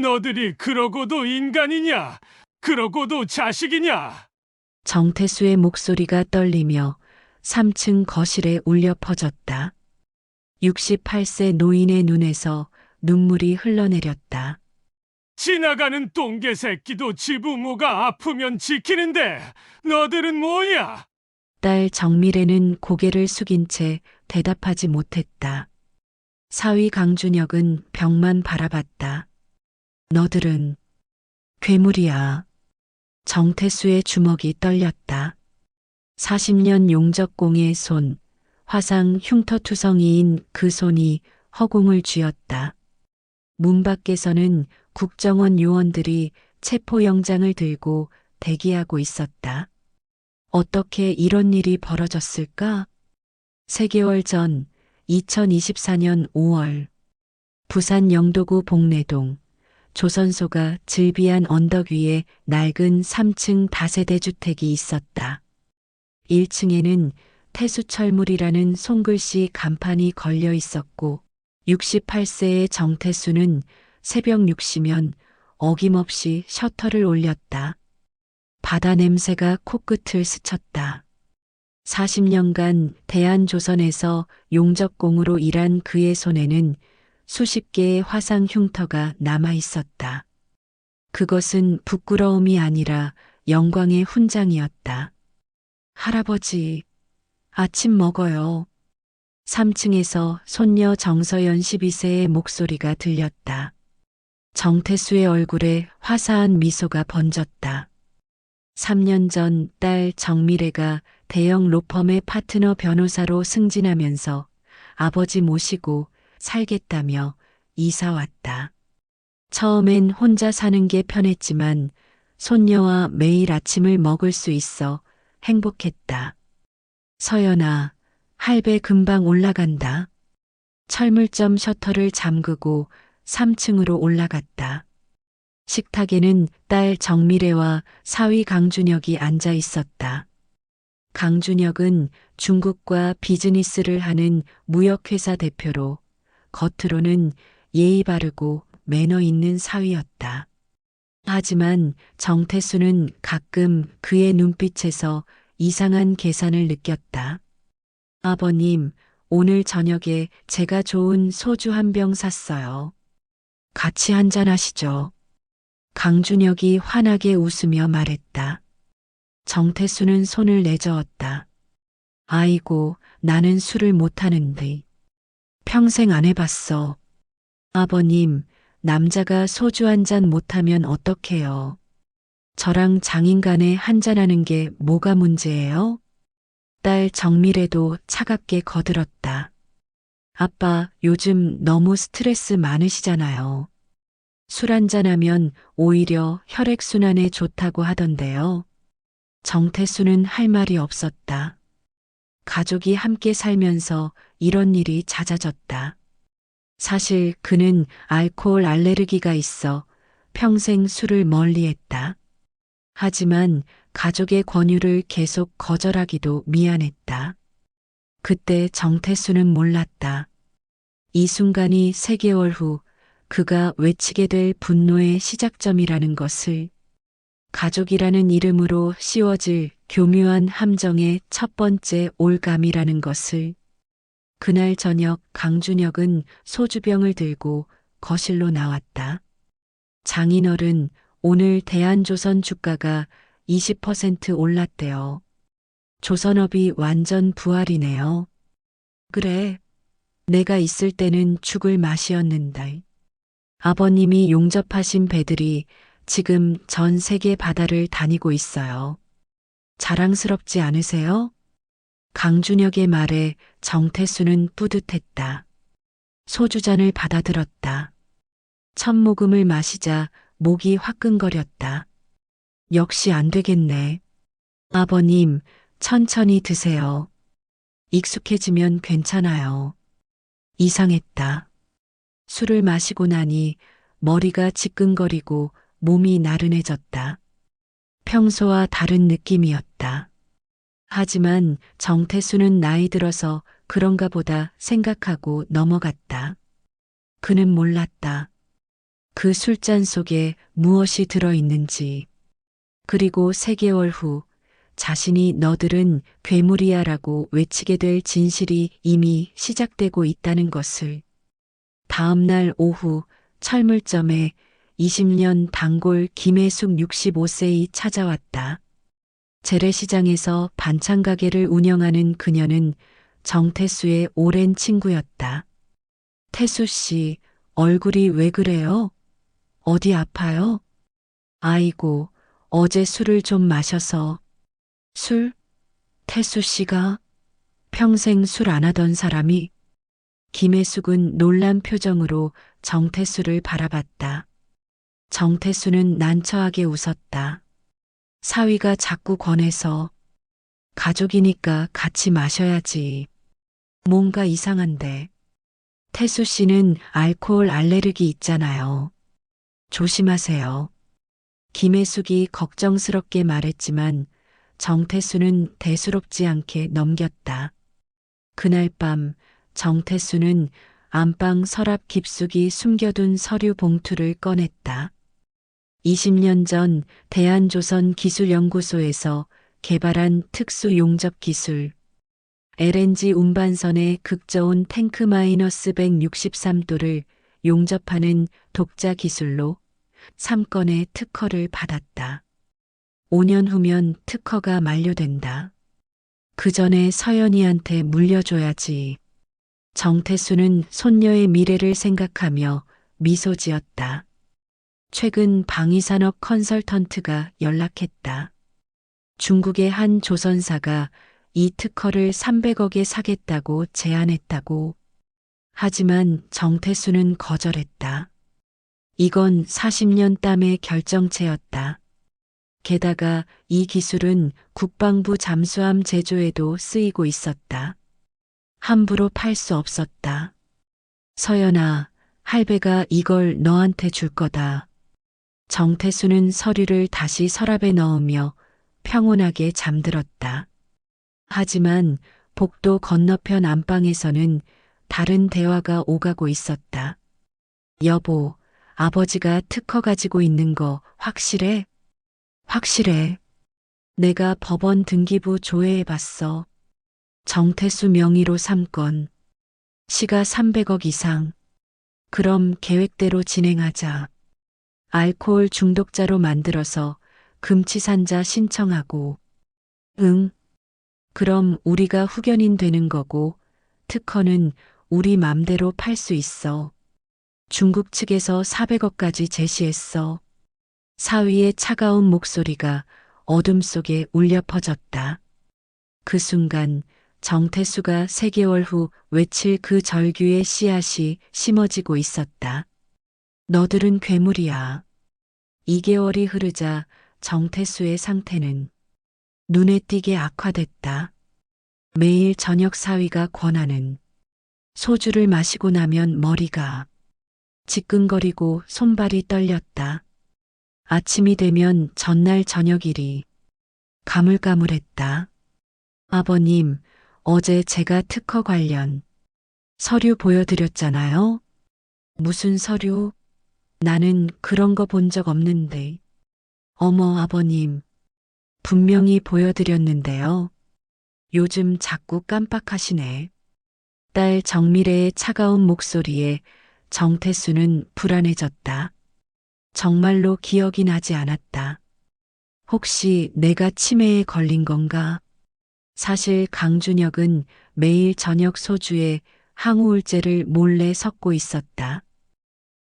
너들이 그러고도 인간이냐? 그러고도 자식이냐? 정태수의 목소리가 떨리며 3층 거실에 울려 퍼졌다. 68세 노인의 눈에서 눈물이 흘러내렸다. 지나가는 똥개 새끼도 지부모가 아프면 지키는데 너들은 뭐냐? 딸 정미래는 고개를 숙인 채 대답하지 못했다. 사위 강준혁은 벽만 바라봤다. 너들은 괴물이야. 정태수의 주먹이 떨렸다. 40년 용적공의 손, 화상 흉터투성이인 그 손이 허공을 쥐었다. 문 밖에서는 국정원 요원들이 체포영장을 들고 대기하고 있었다. 어떻게 이런 일이 벌어졌을까? 3개월 전 2024년 5월 부산 영도구 복내동 조선소가 즐비한 언덕 위에 낡은 3층 다세대 주택이 있었다. 1층에는 태수철물이라는 손글씨 간판이 걸려 있었고 68세의 정태수는 새벽 6시면 어김없이 셔터를 올렸다. 바다 냄새가 코끝을 스쳤다. 40년간 대한조선에서 용접공으로 일한 그의 손에는 수십 개의 화상 흉터가 남아 있었다. 그것은 부끄러움이 아니라 영광의 훈장이었다. 할아버지, 아침 먹어요. 3층에서 손녀 정서연 12세의 목소리가 들렸다. 정태수의 얼굴에 화사한 미소가 번졌다. 3년 전 딸 정미래가 대형 로펌의 파트너 변호사로 승진하면서 아버지 모시고 살겠다며 이사 왔다. 처음엔 혼자 사는 게 편했지만 손녀와 매일 아침을 먹을 수 있어 행복했다. 서연아, 할배 금방 올라간다. 철물점 셔터를 잠그고 3층으로 올라갔다. 식탁에는 딸 정미래와 사위 강준혁이 앉아 있었다. 강준혁은 중국과 비즈니스를 하는 무역회사 대표로 겉으로는 예의 바르고 매너 있는 사위였다. 하지만 정태수는 가끔 그의 눈빛에서 이상한 계산을 느꼈다. 아버님, 오늘 저녁에 제가 좋은 소주 한 병 샀어요. 같이 한잔하시죠. 강준혁이 환하게 웃으며 말했다. 정태수는 손을 내저었다. 아이고, 나는 술을 못하는데. 평생 안 해봤어. 아버님, 남자가 소주 한 잔 못하면 어떡해요? 저랑 장인간에 한잔하는 게 뭐가 문제예요? 딸 정미래도 차갑게 거들었다. 아빠, 요즘 너무 스트레스 많으시잖아요. 술 한잔하면 오히려 혈액순환에 좋다고 하던데요. 정태수는 할 말이 없었다. 가족이 함께 살면서 이런 일이 잦아졌다. 사실 그는 알코올 알레르기가 있어 평생 술을 멀리했다. 하지만 가족의 권유를 계속 거절하기도 미안했다. 그때 정태수는 몰랐다. 이 순간이 3개월 후 그가 외치게 될 분노의 시작점이라는 것을, 가족이라는 이름으로 씌워질 교묘한 함정의 첫 번째 올감이라는 것을. 그날 저녁 강준혁은 소주병을 들고 거실로 나왔다. 장인어른, 오늘 대한조선 주가가 20% 올랐대요. 조선업이 완전 부활이네요. 그래, 내가 있을 때는 죽을 맛이었는데. 아버님이 용접하신 배들이 지금 전 세계 바다를 다니고 있어요. 자랑스럽지 않으세요? 강준혁의 말에 정태수는 뿌듯했다. 소주잔을 받아들었다. 첫 모금을 마시자 목이 화끈거렸다. 역시 안 되겠네. 아버님, 천천히 드세요. 익숙해지면 괜찮아요. 이상했다. 술을 마시고 나니 머리가 지끈거리고 몸이 나른해졌다. 평소와 다른 느낌이었다. 하지만 정태수는 나이 들어서 그런가 보다 생각하고 넘어갔다. 그는 몰랐다. 그 술잔 속에 무엇이 들어있는지, 그리고 3개월 후 자신이 너들은 괴물이야라고 외치게 될 진실이 이미 시작되고 있다는 것을. 다음 날 오후 철물점에 20년 단골 김혜숙 65세이 찾아왔다. 재래시장에서 반찬 가게를 운영하는 그녀는 정태수의 오랜 친구였다. 태수 씨, 얼굴이 왜 그래요? 어디 아파요? 아이고, 어제 술을 좀 마셔서. 술? 태수 씨가 평생 술 안 하던 사람이. 김혜숙은 놀란 표정으로 정태수를 바라봤다. 정태수는 난처하게 웃었다. 사위가 자꾸 권해서. 가족이니까 같이 마셔야지. 뭔가 이상한데. 태수 씨는 알코올 알레르기 있잖아요. 조심하세요. 김혜숙이 걱정스럽게 말했지만 정태수는 대수롭지 않게 넘겼다. 그날 밤 정태수는 안방 서랍 깊숙이 숨겨둔 서류 봉투를 꺼냈다. 20년 전 대한조선기술연구소에서 개발한 특수 용접 기술, LNG 운반선의 극저온 탱크 마이너스 163도를 용접하는 독자 기술로 3건의 특허를 받았다. 5년 후면 특허가 만료된다. 그 전에 서연이한테 물려줘야지. 정태수는 손녀의 미래를 생각하며 미소 지었다. 최근 방위산업 컨설턴트가 연락했다. 중국의 한 조선사가 이 특허를 300억에 사겠다고 제안했다고. 하지만 정태수는 거절했다. 이건 40년 땀의 결정체였다. 게다가 이 기술은 국방부 잠수함 제조에도 쓰이고 있었다. 함부로 팔 수 없었다. 서연아, 할배가 이걸 너한테 줄 거다. 정태수는 서류를 다시 서랍에 넣으며 평온하게 잠들었다. 하지만 복도 건너편 안방에서는 다른 대화가 오가고 있었다. 여보, 아버지가 특허 가지고 있는 거 확실해? 확실해. 내가 법원 등기부 조회해봤어. 정태수 명의로 3건. 시가 300억 이상. 그럼 계획대로 진행하자. 알코올 중독자로 만들어서 금치산자 신청하고. 응. 그럼 우리가 후견인 되는 거고 특허는 우리 맘대로 팔 수 있어. 중국 측에서 400억까지 제시했어. 사위의 차가운 목소리가 어둠 속에 울려 퍼졌다. 그 순간 정태수가 3개월 후 외칠 그 절규의 씨앗이 심어지고 있었다. 너들은 괴물이야. 2개월이 흐르자 정태수의 상태는 눈에 띄게 악화됐다. 매일 저녁 사위가 권하는 소주를 마시고 나면 머리가 지끈거리고 손발이 떨렸다. 아침이 되면 전날 저녁 일이 가물가물했다. 아버님, 어제 제가 특허 관련 서류 보여드렸잖아요. 무슨 서류? 나는 그런 거 본 적 없는데. 어머, 아버님. 분명히 보여드렸는데요. 요즘 자꾸 깜빡하시네. 딸 정미래의 차가운 목소리에 정태수는 불안해졌다. 정말로 기억이 나지 않았다. 혹시 내가 치매에 걸린 건가? 사실 강준혁은 매일 저녁 소주에 항우울제를 몰래 섞고 있었다.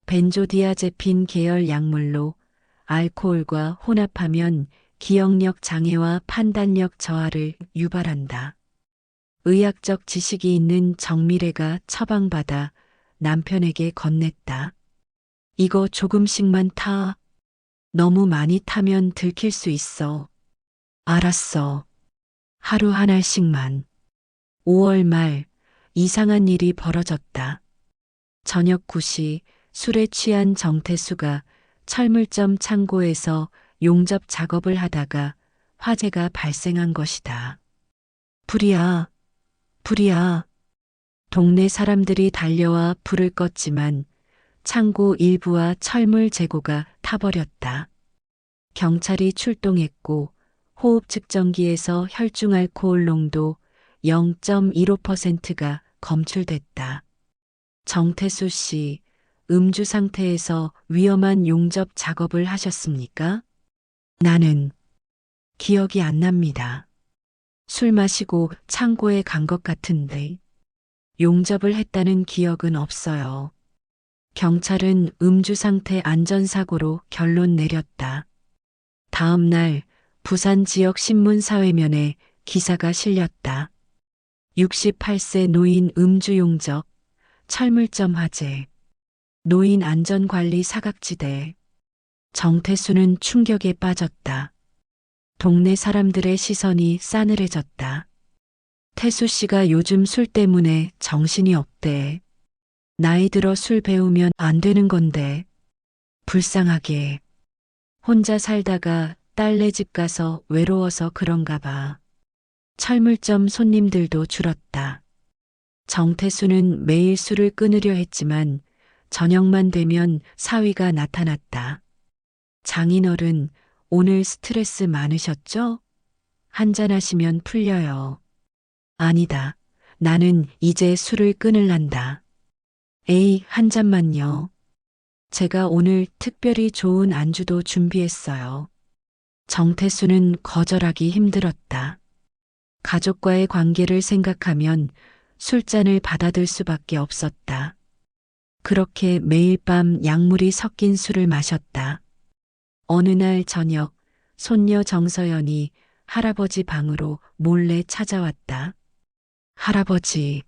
벤조디아제핀 계열 약물로 알코올과 혼합하면 기억력 장애와 판단력 저하를 유발한다. 의학적 지식이 있는 정미래가 처방받아 남편에게 건넸다. 이거 조금씩만 타. 너무 많이 타면 들킬 수 있어. 알았어. 하루 한 알씩만. 5월 말 이상한 일이 벌어졌다. 저녁 9시 술에 취한 정태수가 철물점 창고에서 용접 작업을 하다가 화재가 발생한 것이다. 불이야, 불이야. 동네 사람들이 달려와 불을 껐지만 창고 일부와 철물 재고가 타버렸다. 경찰이 출동했고 호흡 측정기에서 혈중 알코올 농도 0.15%가 검출됐다. 정태수 씨, 음주 상태에서 위험한 용접 작업을 하셨습니까? 나는 기억이 안 납니다. 술 마시고 창고에 간 것 같은데 용접을 했다는 기억은 없어요. 경찰은 음주 상태 안전사고로 결론 내렸다. 다음 날 부산 지역 신문 사회면에 기사가 실렸다. 68세 노인 음주 용접, 철물점 화재, 노인 안전관리 사각지대. 정태수는 충격에 빠졌다. 동네 사람들의 시선이 싸늘해졌다. 태수 씨가 요즘 술 때문에 정신이 없대. 나이 들어 술 배우면 안 되는 건데. 불쌍하게. 혼자 살다가 딸네 집 가서 외로워서 그런가 봐. 철물점 손님들도 줄었다. 정태수는 매일 술을 끊으려 했지만 저녁만 되면 사위가 나타났다. 장인어른, 오늘 스트레스 많으셨죠? 한잔하시면 풀려요. 아니다. 나는 이제 술을 끊을란다. 에이, 한 잔만요. 제가 오늘 특별히 좋은 안주도 준비했어요. 정태수는 거절하기 힘들었다. 가족과의 관계를 생각하면 술잔을 받아들 수밖에 없었다. 그렇게 매일 밤 약물이 섞인 술을 마셨다. 어느 날 저녁, 손녀 정서연이 할아버지 방으로 몰래 찾아왔다. 할아버지,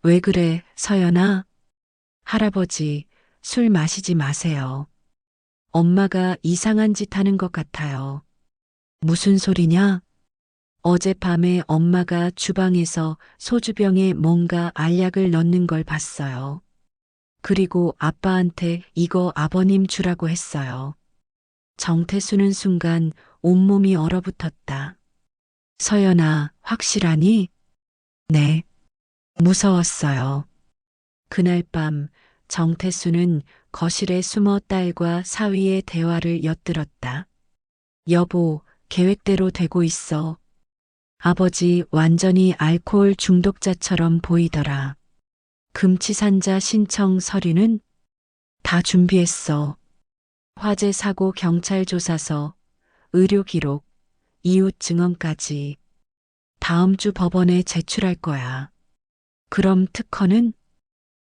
왜 그래, 서연아? 할아버지, 술 마시지 마세요. 엄마가 이상한 짓 하는 것 같아요. 무슨 소리냐? 어젯밤에 엄마가 주방에서 소주병에 뭔가 알약을 넣는 걸 봤어요. 그리고 아빠한테 이거 아버님 주라고 했어요. 정태수는 순간 온몸이 얼어붙었다. 서연아, 확실하니? 네. 무서웠어요. 그날 밤 정태수는 거실에 숨어 딸과 사위의 대화를 엿들었다. 여보, 계획대로 되고 있어. 아버지 완전히 알코올 중독자처럼 보이더라. 금치산자 신청 서류는 다 준비했어. 화재 사고 경찰 조사서, 의료 기록, 이웃 증언까지 다음 주 법원에 제출할 거야. 그럼 특허는?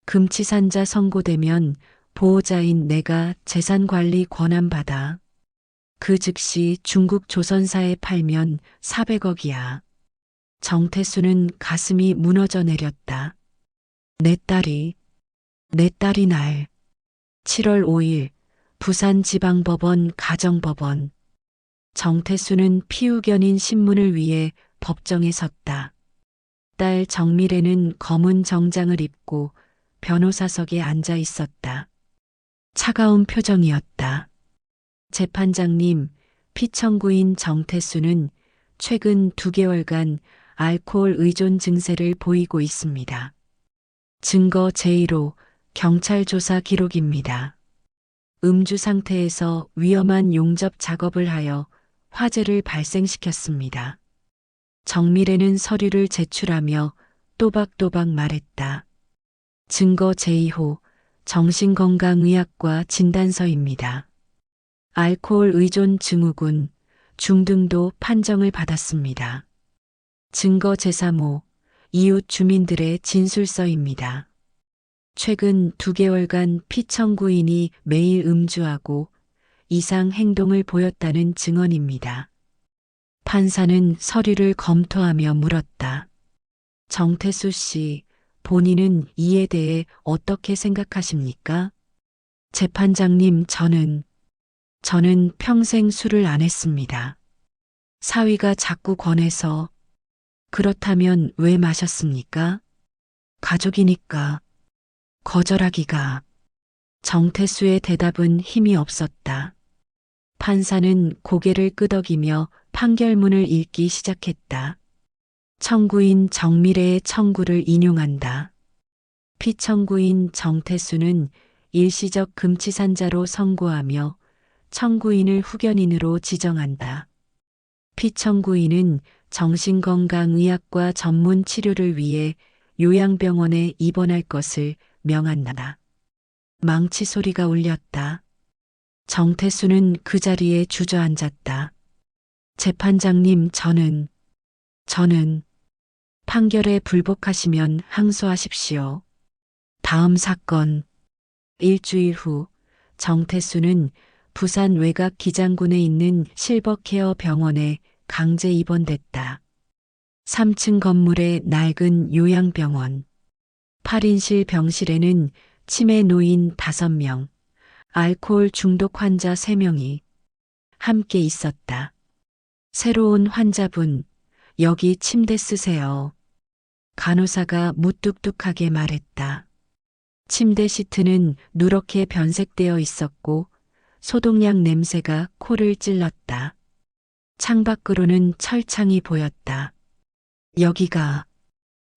금치산자 선고되면 보호자인 내가 재산관리 권한 받아. 그 즉시 중국 조선사에 팔면 400억이야. 정태수는 가슴이 무너져 내렸다. 내 딸이 날. 7월 5일 부산지방법원 가정법원. 정태수는 피후견인 신문을 위해 법정에 섰다. 딸 정미래는 검은 정장을 입고 변호사석에 앉아 있었다. 차가운 표정이었다. 재판장님, 피청구인 정태수는 최근 2개월간 알코올 의존 증세를 보이고 있습니다. 증거 제1호 경찰 조사 기록입니다. 음주 상태에서 위험한 용접 작업을 하여 화재를 발생시켰습니다. 정미래는 서류를 제출하며 또박또박 말했다. 증거 제2호 정신건강의학과 진단서입니다. 알코올 의존 증후군, 중등도 판정을 받았습니다. 증거 제3호 이웃 주민들의 진술서입니다. 최근 2개월간 피청구인이 매일 음주하고 이상 행동을 보였다는 증언입니다. 판사는 서류를 검토하며 물었다. 정태수 씨, 본인은 이에 대해 어떻게 생각하십니까? 재판장님, 저는 평생 술을 안 했습니다. 사위가 자꾸 권해서. 그렇다면 왜 마셨습니까? 가족이니까. 거절하기가. 정태수의 대답은 힘이 없었다. 판사는 고개를 끄덕이며 판결문을 읽기 시작했다. 청구인 정미래의 청구를 인용한다. 피청구인 정태수는 일시적 금치산자로 선고하며 청구인을 후견인으로 지정한다. 피청구인은 정신건강의학과 전문 치료를 위해 요양병원에 입원할 것을 명한다. 망치 소리가 울렸다. 정태수는 그 자리에 주저앉았다. 재판장님, 저는 판결에 불복하시면 항소하십시오. 다음 사건. 일주일 후 정태수는 부산 외곽 기장군에 있는 실버케어 병원에 강제 입원됐다. 3층 건물의 낡은 요양병원. 8인실 병실에는 치매 노인 5명, 알코올 중독 환자 3명이 함께 있었다. 새로운 환자분, 여기 침대 쓰세요. 간호사가 무뚝뚝하게 말했다. 침대 시트는 누렇게 변색되어 있었고 소독약 냄새가 코를 찔렀다. 창밖으로는 철창이 보였다. 여기가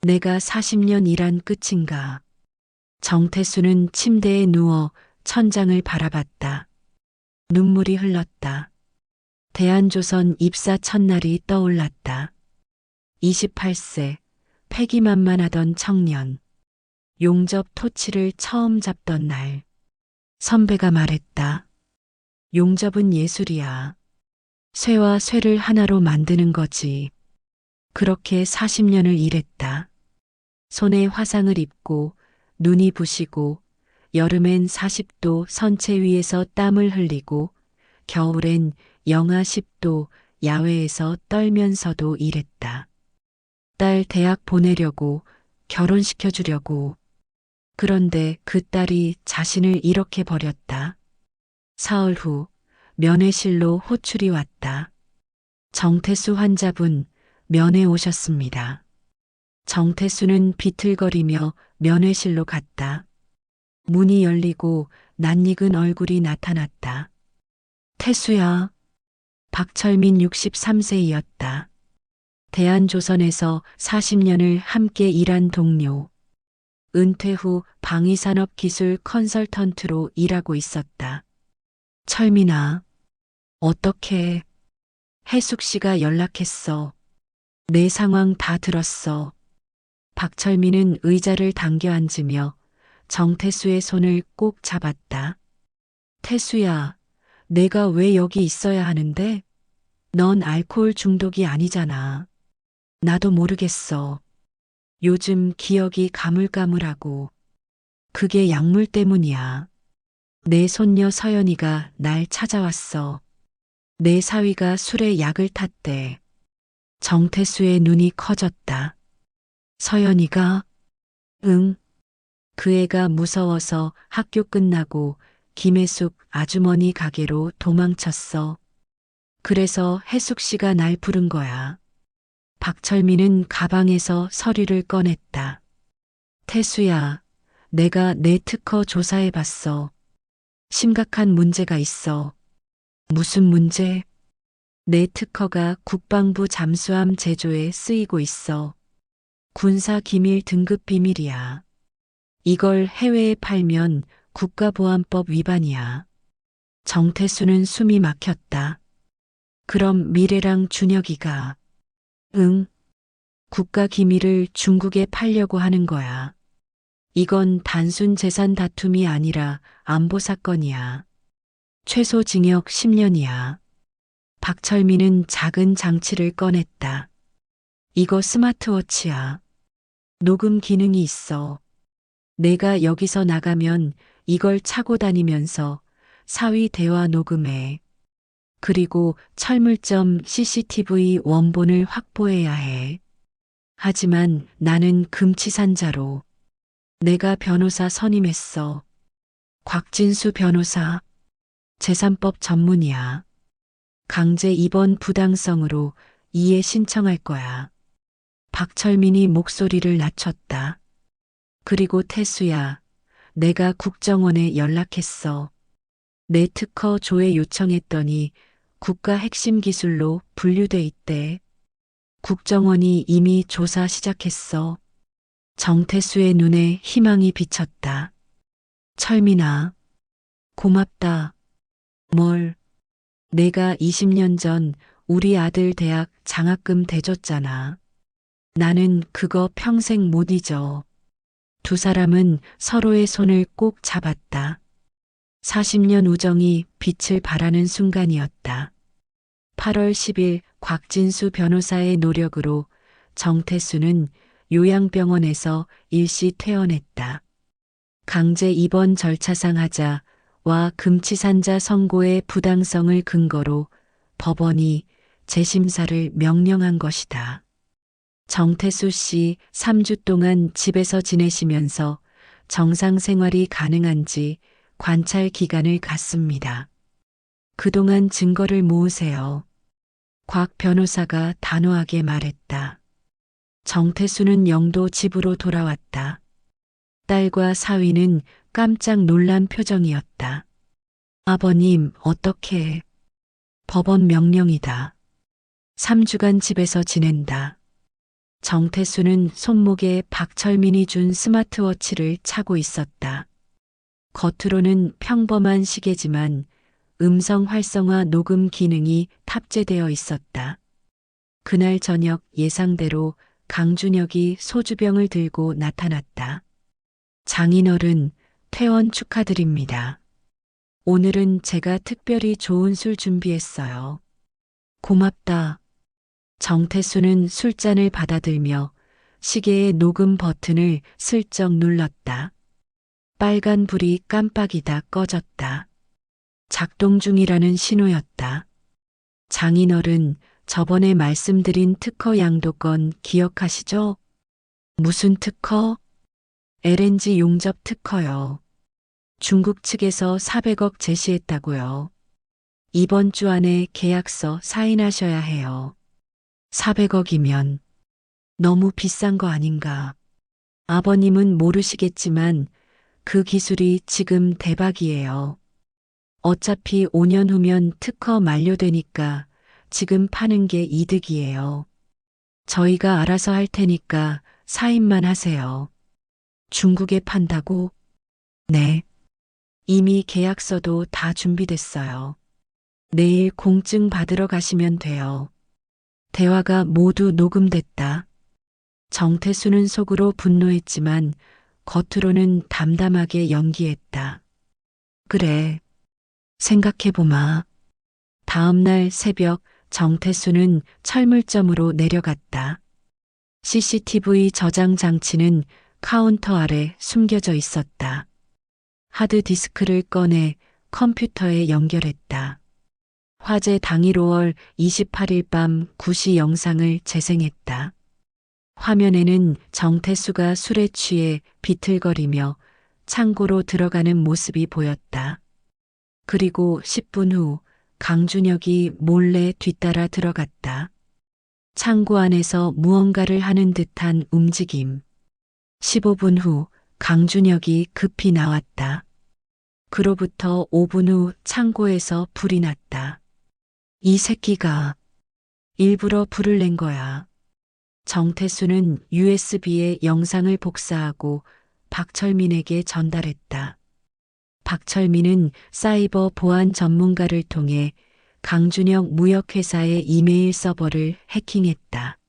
내가 40년 일한 끝인가. 정태수는 침대에 누워 천장을 바라봤다. 눈물이 흘렀다. 대한조선 입사 첫날이 떠올랐다. 28세, 패기만만하던 청년. 용접 토치를 처음 잡던 날. 선배가 말했다. 용접은 예술이야. 쇠와 쇠를 하나로 만드는 거지. 그렇게 40년을 일했다. 손에 화상을 입고 눈이 부시고 여름엔 40도 선체 위에서 땀을 흘리고 겨울엔 영하 10도 야외에서 떨면서도 일했다. 딸 대학 보내려고 결혼시켜주려고. 그런데 그 딸이 자신을 이렇게 버렸다. 사흘 후 면회실로 호출이 왔다. 정태수 환자분 면회 오셨습니다. 정태수는 비틀거리며 면회실로 갔다. 문이 열리고 낯익은 얼굴이 나타났다. 태수야. 박철민 63세이었다. 대한조선에서 40년을 함께 일한 동료. 은퇴 후 방위산업기술 컨설턴트로 일하고 있었다. 철민아, 어떻게? 해숙 씨가 연락했어. 내 상황 다 들었어. 박철민은 의자를 당겨 앉으며 정태수의 손을 꼭 잡았다. 태수야, 내가 왜 여기 있어야 하는데? 넌 알코올 중독이 아니잖아. 나도 모르겠어. 요즘 기억이 가물가물하고. 그게 약물 때문이야. 내 손녀 서연이가 날 찾아왔어. 내 사위가 술에 약을 탔대. 정태수의 눈이 커졌다. 서연이가? 응. 그 애가 무서워서 학교 끝나고 김혜숙 아주머니 가게로 도망쳤어. 그래서 혜숙 씨가 날 부른 거야. 박철민은 가방에서 서류를 꺼냈다. 태수야, 내가 내 특허 조사해봤어. 심각한 문제가 있어. 무슨 문제? 내 특허가 국방부 잠수함 제조에 쓰이고 있어. 군사 기밀 등급 비밀이야. 이걸 해외에 팔면 국가보안법 위반이야. 정태수는 숨이 막혔다. 그럼 미래랑 준혁이가? 응. 국가 기밀을 중국에 팔려고 하는 거야. 이건 단순 재산 다툼이 아니라 안보 사건이야. 최소 징역 10년이야. 박철민은 작은 장치를 꺼냈다. 이거 스마트워치야. 녹음 기능이 있어. 내가 여기서 나가면 이걸 차고 다니면서 사위 대화 녹음해. 그리고 철물점 CCTV 원본을 확보해야 해. 하지만 나는 금치산자로. 내가 변호사 선임했어. 곽진수 변호사. 재산법 전문이야. 강제 입원 부당성으로 이해 신청할 거야. 박철민이 목소리를 낮췄다. 그리고 태수야, 내가 국정원에 연락했어. 내 특허 조회 요청했더니 국가 핵심 기술로 분류돼 있대. 국정원이 이미 조사 시작했어. 정태수의 눈에 희망이 비쳤다. 철민아, 고맙다. 뭘? 내가 20년 전 우리 아들 대학 장학금 대줬잖아. 나는 그거 평생 못 잊어. 두 사람은 서로의 손을 꼭 잡았다. 40년 우정이 빛을 발하는 순간이었다. 8월 10일 곽진수 변호사의 노력으로 정태수는 요양병원에서 일시 퇴원했다. 강제 입원 절차상 하자와 금치산자 선고의 부당성을 근거로 법원이 재심사를 명령한 것이다. 정태수 씨 3주 동안 집에서 지내시면서 정상 생활이 가능한지 관찰 기간을 갖습니다. 그동안 증거를 모으세요. 곽 변호사가 단호하게 말했다. 정태수는 영도 집으로 돌아왔다. 딸과 사위는 깜짝 놀란 표정이었다. 아버님, 어떻게? 법원 명령이다. 3주간 집에서 지낸다. 정태수는 손목에 박철민이 준 스마트워치를 차고 있었다. 겉으로는 평범한 시계지만 음성 활성화 녹음 기능이 탑재되어 있었다. 그날 저녁 예상대로 강준혁이 소주병을 들고 나타났다. 장인어른, 퇴원 축하드립니다. 오늘은 제가 특별히 좋은 술 준비했어요. 고맙다. 정태수는 술잔을 받아들며 시계의 녹음 버튼을 슬쩍 눌렀다. 빨간 불이 깜빡이다 꺼졌다. 작동 중이라는 신호였다. 장인어른, 저번에 말씀드린 특허 양도권 기억하시죠? 무슨 특허? LNG 용접 특허요. 중국 측에서 400억 제시했다고요. 이번 주 안에 계약서 사인하셔야 해요. 400억이면 너무 비싼 거 아닌가. 아버님은 모르시겠지만 그 기술이 지금 대박이에요. 어차피 5년 후면 특허 만료되니까 지금 파는 게 이득이에요. 저희가 알아서 할 테니까 사인만 하세요. 중국에 판다고? 네. 이미 계약서도 다 준비됐어요. 내일 공증 받으러 가시면 돼요. 대화가 모두 녹음됐다. 정태수는 속으로 분노했지만 겉으로는 담담하게 연기했다. 그래. 생각해보마. 다음 날 새벽 정태수는 철물점으로 내려갔다. CCTV 저장 장치는 카운터 아래 숨겨져 있었다. 하드디스크를 꺼내 컴퓨터에 연결했다. 화재 당일 5월 28일 밤 9시 영상을 재생했다. 화면에는 정태수가 술에 취해 비틀거리며 창고로 들어가는 모습이 보였다. 그리고 10분 후 강준혁이 몰래 뒤따라 들어갔다. 창고 안에서 무언가를 하는 듯한 움직임. 15분 후 강준혁이 급히 나왔다. 그로부터 5분 후 창고에서 불이 났다. 이 새끼가 일부러 불을 낸 거야. 정태수는 USB에 영상을 복사하고 박철민에게 전달했다. 박철민은 사이버 보안 전문가를 통해 강준혁 무역회사의 이메일 서버를 해킹했다.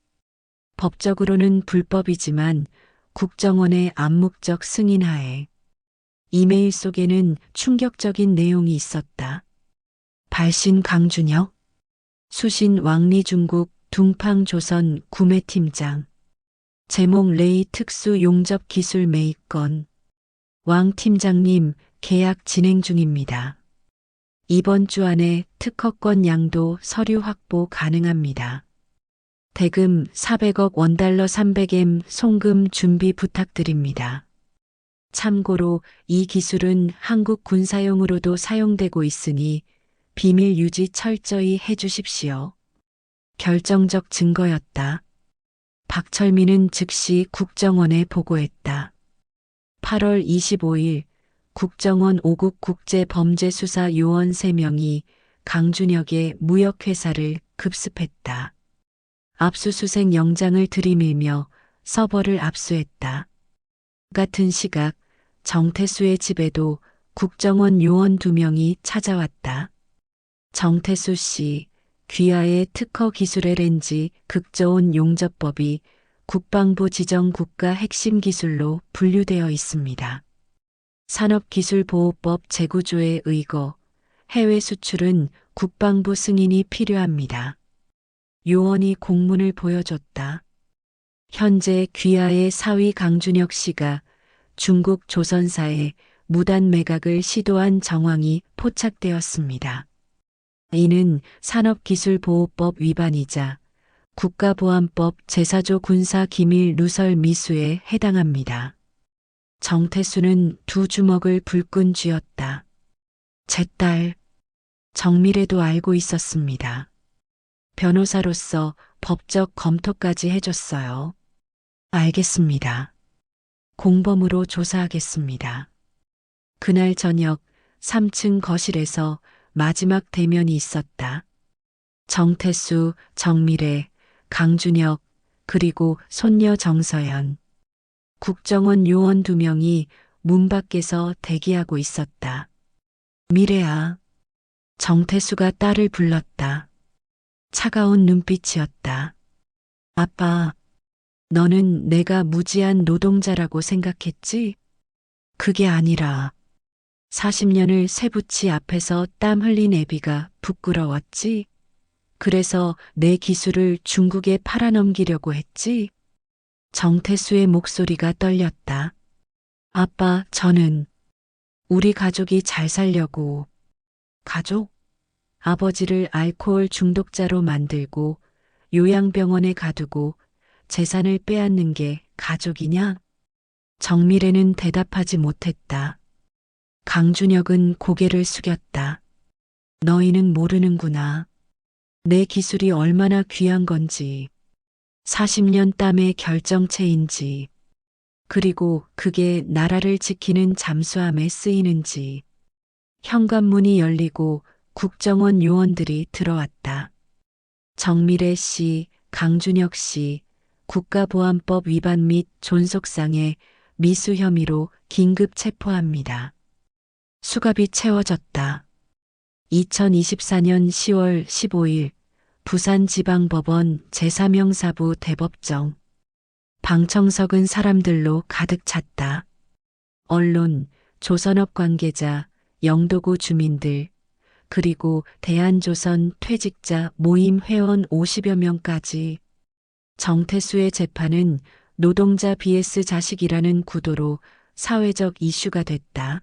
법적으로는 불법이지만 국정원의 암묵적 승인하에 이메일 속에는 충격적인 내용이 있었다. 발신 강준혁, 수신 왕리 중국 둥팡 조선 구매팀장, 제목 레이 특수 용접 기술 매입건, 왕 팀장님 계약 진행 중입니다. 이번 주 안에 특허권 양도 서류 확보 가능합니다. 대금 400억 원달러 300M 송금 준비 부탁드립니다. 참고로 이 기술은 한국 군사용으로도 사용되고 있으니 비밀 유지 철저히 해주십시오. 결정적 증거였다. 박철민은 즉시 국정원에 보고했다. 8월 25일 국정원 5국 국제범죄수사 요원 3명이 강준혁의 무역회사를 급습했다. 압수수색 영장을 들이밀며 서버를 압수했다. 같은 시각 정태수의 집에도 국정원 요원 2명이 찾아왔다. 정태수 씨, 귀하의 특허 기술의 렌지 극저온 용접법이 국방부 지정 국가 핵심 기술로 분류되어 있습니다. 산업기술보호법 제9조에 의거 해외 수출은 국방부 승인이 필요합니다. 요원이 공문을 보여줬다. 현재 귀하의 사위 강준혁 씨가 중국 조선사에 무단 매각을 시도한 정황이 포착되었습니다. 이는 산업기술보호법 위반이자 국가보안법 제4조 군사기밀 누설 미수에 해당합니다. 정태수는 2주먹을 불끈 쥐었다. 제 딸 정미래도 알고 있었습니다. 변호사로서 법적 검토까지 해줬어요. 알겠습니다. 공범으로 조사하겠습니다. 그날 저녁 3층 거실에서 마지막 대면이 있었다. 정태수, 정미래, 강준혁, 그리고 손녀 정서연. 국정원 요원 2명이 문 밖에서 대기하고 있었다. 미래야. 정태수가 딸을 불렀다. 차가운 눈빛이었다. 아빠, 너는 내가 무지한 노동자라고 생각했지? 그게 아니라 40년을 쇠붙이 앞에서 땀 흘린 애비가 부끄러웠지? 그래서 내 기술을 중국에 팔아넘기려고 했지? 정태수의 목소리가 떨렸다. 아빠, 저는 우리 가족이 잘 살려고. 가족? 아버지를 알코올 중독자로 만들고 요양병원에 가두고 재산을 빼앗는 게 가족이냐? 정미래는 대답하지 못했다. 강준혁은 고개를 숙였다. 너희는 모르는구나. 내 기술이 얼마나 귀한 건지. 40년 땀의 결정체인지. 그리고 그게 나라를 지키는 잠수함에 쓰이는지. 현관문이 열리고 국정원 요원들이 들어왔다. 정미래 씨, 강준혁 씨, 국가보안법 위반 및 존속상해 미수 혐의로 긴급 체포합니다. 수갑이 채워졌다. 2024년 10월 15일 부산지방법원 제3형사부 대법정. 방청석은 사람들로 가득 찼다. 언론, 조선업 관계자, 영도구 주민들, 그리고 대한조선 퇴직자 모임 회원 50여 명까지. 정태수의 재판은 노동자 vs 자식이라는 구도로 사회적 이슈가 됐다.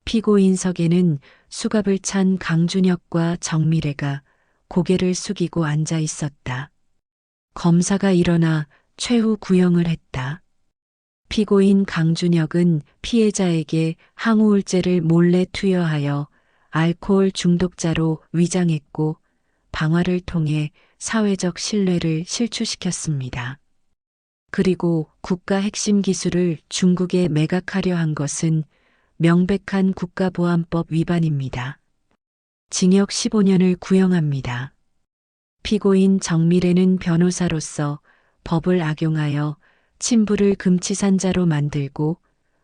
피고인석에는 수갑을 찬 강준혁과 정미래가 고개를 숙이고 앉아 있었다. 검사가 일어나 최후 구형을 했다. 피고인 강준혁은 피해자에게 항우울제를 몰래 투여하여 알코올 중독자로 위장했고 방화를 통해 사회적 신뢰를 실추시켰습니다. 그리고 국가 핵심 기술을 중국에 매각하려 한 것은 명백한 국가보안법 위반입니다. 징역 15년을 구형합니다. 피고인 정미래는 변호사로서 법을 악용하여 친부를 금치산자로 만들고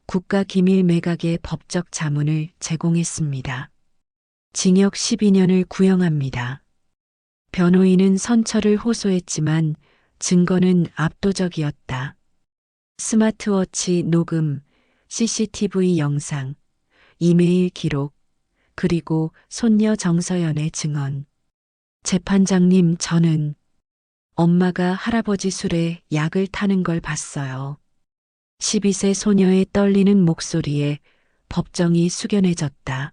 국가기밀 매각의 법적 자문을 제공했습니다. 징역 12년을 구형합니다. 변호인은 선처를 호소했지만 증거는 압도적이었다. 스마트워치 녹음, CCTV 영상, 이메일 기록, 그리고 손녀 정서연의 증언. 재판장님, 저는 엄마가 할아버지 술에 약을 타는 걸 봤어요. 12세 소녀의 떨리는 목소리에 법정이 숙연해졌다.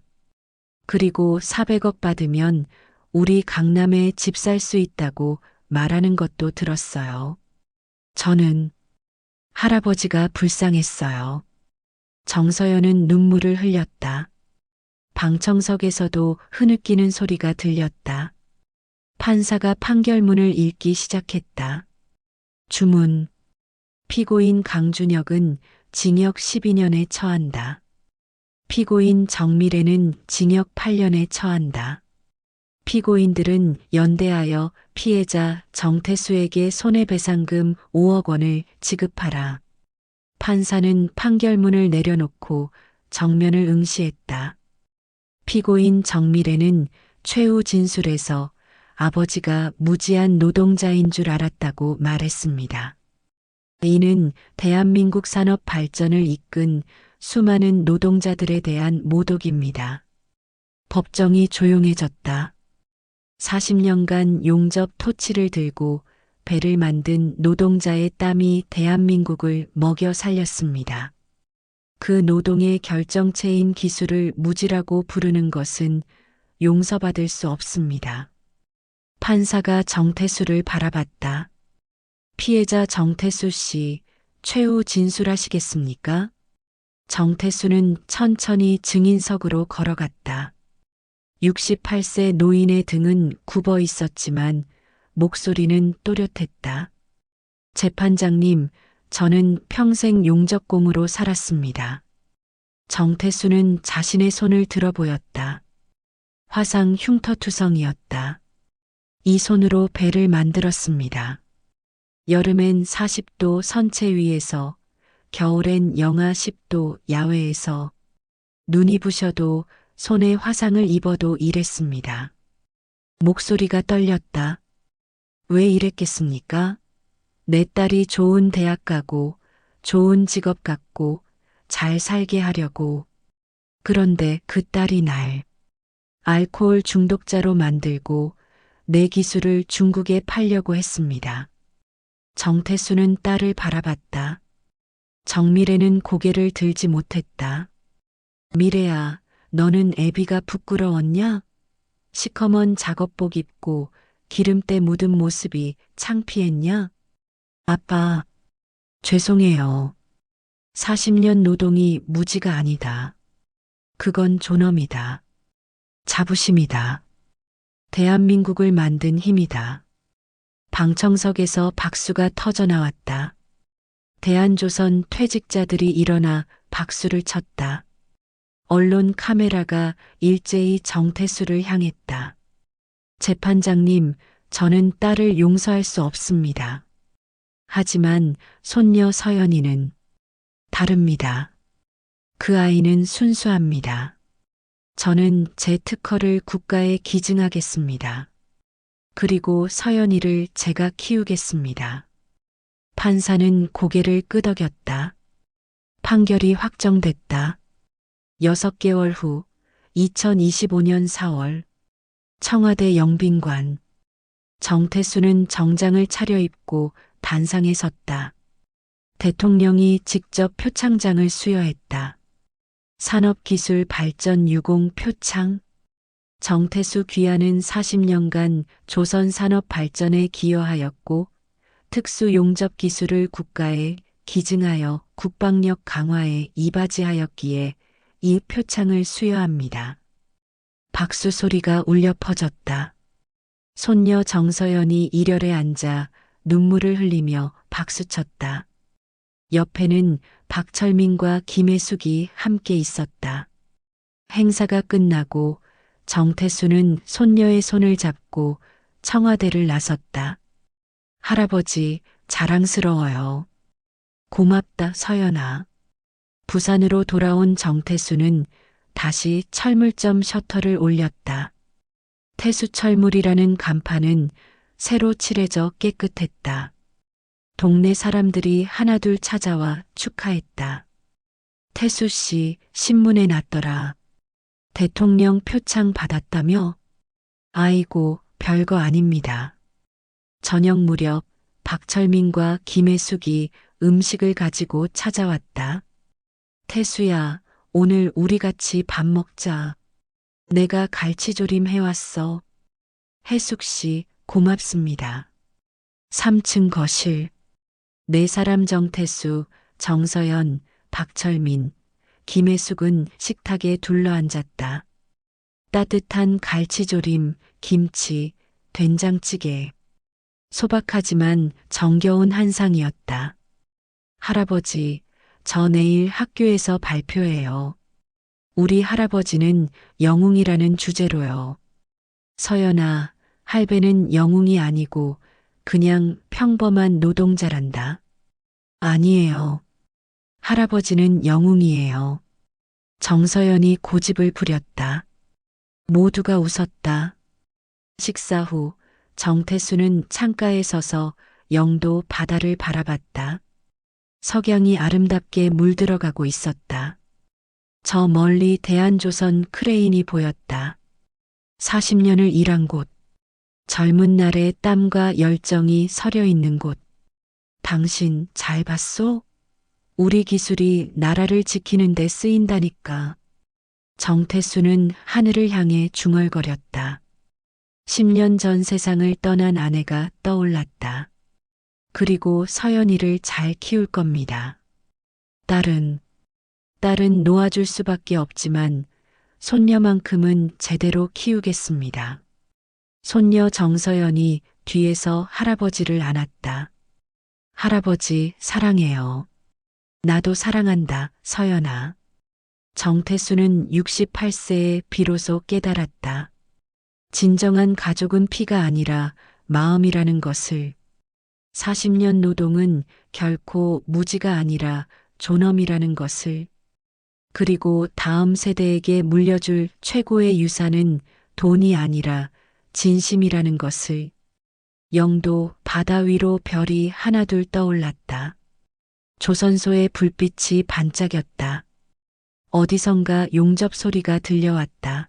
그리고 400억 받으면 우리 강남에 집 살 수 있다고 말하는 것도 들었어요. 저는 할아버지가 불쌍했어요. 정서연은 눈물을 흘렸다. 방청석에서도 흐느끼는 소리가 들렸다. 판사가 판결문을 읽기 시작했다. 주문. 피고인 강준혁은 징역 12년에 처한다. 피고인 정미래는 징역 8년에 처한다. 피고인들은 연대하여 피해자 정태수에게 손해배상금 5억 원을 지급하라. 판사는 판결문을 내려놓고 정면을 응시했다. 피고인 정미래는 최후 진술에서 아버지가 무지한 노동자인 줄 알았다고 말했습니다. 이는 대한민국 산업 발전을 이끈 수많은 노동자들에 대한 모독입니다. 법정이 조용해졌다. 40년간 용접 토치를 들고 배를 만든 노동자의 땀이 대한민국을 먹여 살렸습니다. 그 노동의 결정체인 기술을 무지라고 부르는 것은 용서받을 수 없습니다. 판사가 정태수를 바라봤다. 피해자 정태수 씨, 최후 진술하시겠습니까? 정태수는 천천히 증인석으로 걸어갔다. 68세 노인의 등은 굽어 있었지만 목소리는 또렷했다. 재판장님, 저는 평생 용접공으로 살았습니다. 정태수는 자신의 손을 들어 보였다. 화상 흉터투성이었다. 이 손으로 배를 만들었습니다. 여름엔 40도 선체 위에서, 겨울엔 영하 10도 야외에서, 눈이 부셔도 손에 화상을 입어도 일했습니다. 목소리가 떨렸다. 왜 이랬겠습니까? 내 딸이 좋은 대학 가고, 좋은 직업 갖고, 잘 살게 하려고. 그런데 그 딸이 날 알코올 중독자로 만들고 내 기술을 중국에 팔려고 했습니다. 정태수는 딸을 바라봤다. 정미래는 고개를 들지 못했다. 미래야, 너는 애비가 부끄러웠냐? 시커먼 작업복 입고 기름때 묻은 모습이 창피했냐? 아빠, 죄송해요. 40년 노동이 무지가 아니다. 그건 존엄이다. 자부심이다. 대한민국을 만든 힘이다. 방청석에서 박수가 터져나왔다. 대한조선 퇴직자들이 일어나 박수를 쳤다. 언론 카메라가 일제히 정태수를 향했다. 재판장님, 저는 딸을 용서할 수 없습니다. 하지만 손녀 서연이는 다릅니다. 그 아이는 순수합니다. 저는 제 특허를 국가에 기증하겠습니다. 그리고 서연이를 제가 키우겠습니다. 판사는 고개를 끄덕였다. 판결이 확정됐다. 6개월 후 2025년 4월 청와대 영빈관. 정태수는 정장을 차려입고 단상에 섰다. 대통령이 직접 표창장을 수여했다. 산업기술 발전 유공 표창. 정태수 귀하는 40년간 조선 산업 발전에 기여하였고 특수 용접 기술을 국가에 기증하여 국방력 강화에 이바지하였기에 이 표창을 수여합니다. 박수 소리가 울려 퍼졌다. 손녀 정서연이 일열에 앉아 눈물을 흘리며 박수쳤다. 옆에는 박철민과 김혜숙이 함께 있었다. 행사가 끝나고 정태수는 손녀의 손을 잡고 청와대를 나섰다. 할아버지, 자랑스러워요. 고맙다, 서연아. 부산으로 돌아온 정태수는 다시 철물점 셔터를 올렸다. 태수철물이라는 간판은 새로 칠해져 깨끗했다. 동네 사람들이 하나둘 찾아와 축하했다. 태수 씨, 신문에 났더라. 대통령 표창 받았다며? 아이고, 별거 아닙니다. 저녁 무렵 박철민과 김혜숙이 음식을 가지고 찾아왔다. 태수야, 오늘 우리 같이 밥 먹자. 내가 갈치조림 해왔어. 혜숙 씨, 고맙습니다. 3층 거실. 네 사람 정태수, 정서연, 박철민, 김혜숙은 식탁에 둘러앉았다. 따뜻한 갈치조림, 김치, 된장찌개. 소박하지만 정겨운 한상이었다. 할아버지, 저 내일 학교에서 발표해요. 우리 할아버지는 영웅이라는 주제로요. 서연아, 할배는 영웅이 아니고 그냥 평범한 노동자란다. 아니에요. 할아버지는 영웅이에요. 정서연이 고집을 부렸다. 모두가 웃었다. 식사 후 정태수는 창가에 서서 영도 바다를 바라봤다. 석양이 아름답게 물들어가고 있었다. 저 멀리 대한조선 크레인이 보였다. 40년을 일한 곳, 젊은 날의 땀과 열정이 서려 있는 곳. 당신 잘 봤소? 우리 기술이 나라를 지키는 데 쓰인다니까. 정태수는 하늘을 향해 중얼거렸다. 10년 전 세상을 떠난 아내가 떠올랐다. 그리고 서연이를 잘 키울 겁니다. 딸은 놓아줄 수밖에 없지만 손녀만큼은 제대로 키우겠습니다. 손녀 정서연이 뒤에서 할아버지를 안았다. 할아버지 사랑해요. 나도 사랑한다, 서연아. 정태수는 68세에 비로소 깨달았다. 진정한 가족은 피가 아니라 마음이라는 것을. 40년 노동은 결코 무지가 아니라 존엄이라는 것을. 그리고 다음 세대에게 물려줄 최고의 유산은 돈이 아니라 진심이라는 것을. 영도 바다 위로 별이 하나둘 떠올랐다. 조선소의 불빛이 반짝였다. 어디선가 용접 소리가 들려왔다.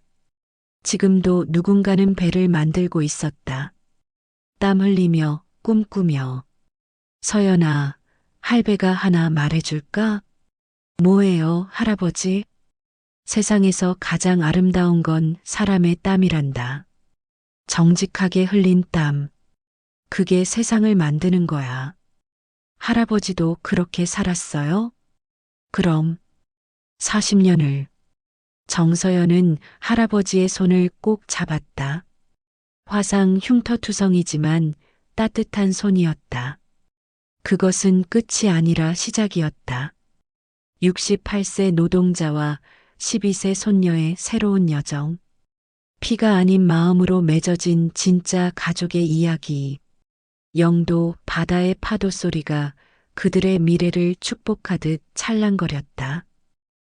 지금도 누군가는 배를 만들고 있었다. 땀 흘리며 꿈꾸며. 서연아, 할배가 하나 말해줄까? 뭐예요, 할아버지? 세상에서 가장 아름다운 건 사람의 땀이란다. 정직하게 흘린 땀. 그게 세상을 만드는 거야. 할아버지도 그렇게 살았어요? 그럼 40년을. 정서연은 할아버지의 손을 꼭 잡았다. 화상 흉터투성이지만 따뜻한 손이었다. 그것은 끝이 아니라 시작이었다. 68세 노동자와 12세 손녀의 새로운 여정. 피가 아닌 마음으로 맺어진 진짜 가족의 이야기. 영도 바다의 파도 소리가 그들의 미래를 축복하듯 찰랑거렸다.